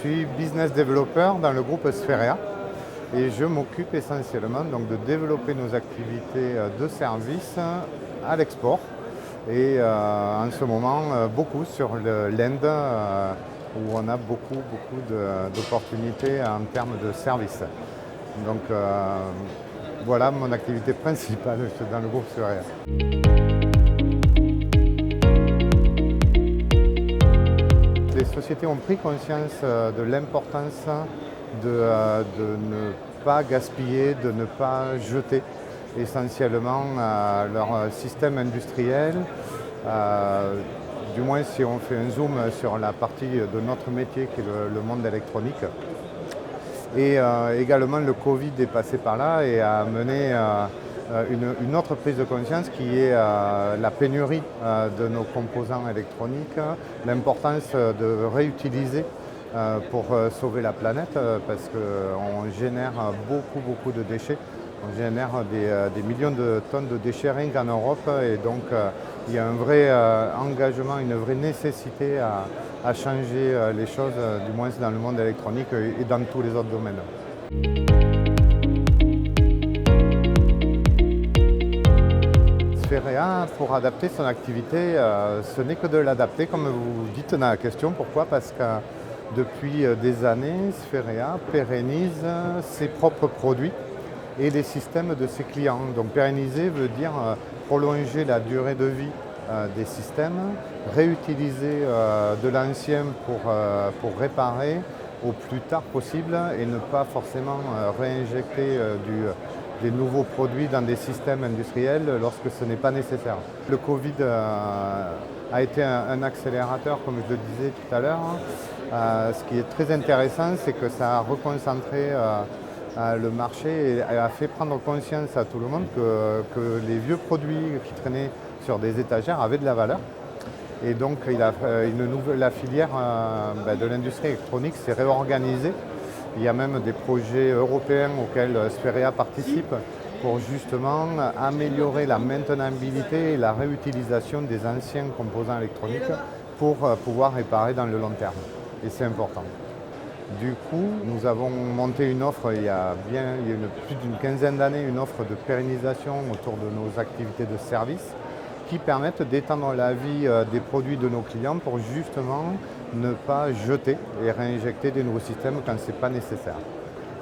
suis business developer dans le groupe Spherea et je m'occupe essentiellement donc, de développer nos activités de service à l'export et en ce moment beaucoup sur l'Inde où on a beaucoup d'opportunités en termes de services. Donc voilà mon activité principale dans le groupe Spherea. Les sociétés ont pris conscience de l'importance de ne pas gaspiller, de ne pas jeter essentiellement leur système industriel. Du moins si on fait un zoom sur la partie de notre métier qui est le monde électronique. Et également le Covid est passé par là et a amené une autre prise de conscience qui est la pénurie de nos composants électroniques, l'importance de réutiliser pour sauver la planète parce qu'on génère beaucoup de déchets. On génère des millions de tonnes de déchets rien qu'en Europe et donc il y a un vrai engagement, une vraie nécessité à changer les choses, du moins dans le monde électronique et dans tous les autres domaines. Spherea, pour adapter son activité, ce n'est que de l'adapter, comme vous dites dans la question. Pourquoi ? Parce que depuis des années, Spherea pérennise ses propres produits et les systèmes de ses clients. Donc pérenniser veut dire prolonger la durée de vie des systèmes, réutiliser de l'ancien pour réparer au plus tard possible et ne pas forcément réinjecter des nouveaux produits dans des systèmes industriels lorsque ce n'est pas nécessaire. Le Covid a été un accélérateur, comme je le disais tout à l'heure. Ce qui est très intéressant, c'est que ça a reconcentré le marché et a fait prendre conscience à tout le monde que les vieux produits qui traînaient sur des étagères avaient de la valeur. Et donc la filière de l'industrie électronique s'est réorganisée. Il y a même des projets européens auxquels Spherea participe pour justement améliorer la maintenabilité et la réutilisation des anciens composants électroniques pour pouvoir réparer dans le long terme. Et c'est important. Du coup, nous avons monté une offre il y a plus d'une quinzaine d'années, une offre de pérennisation autour de nos activités de service qui permettent d'étendre la vie des produits de nos clients pour justement ne pas jeter et réinjecter des nouveaux systèmes quand ce n'est pas nécessaire.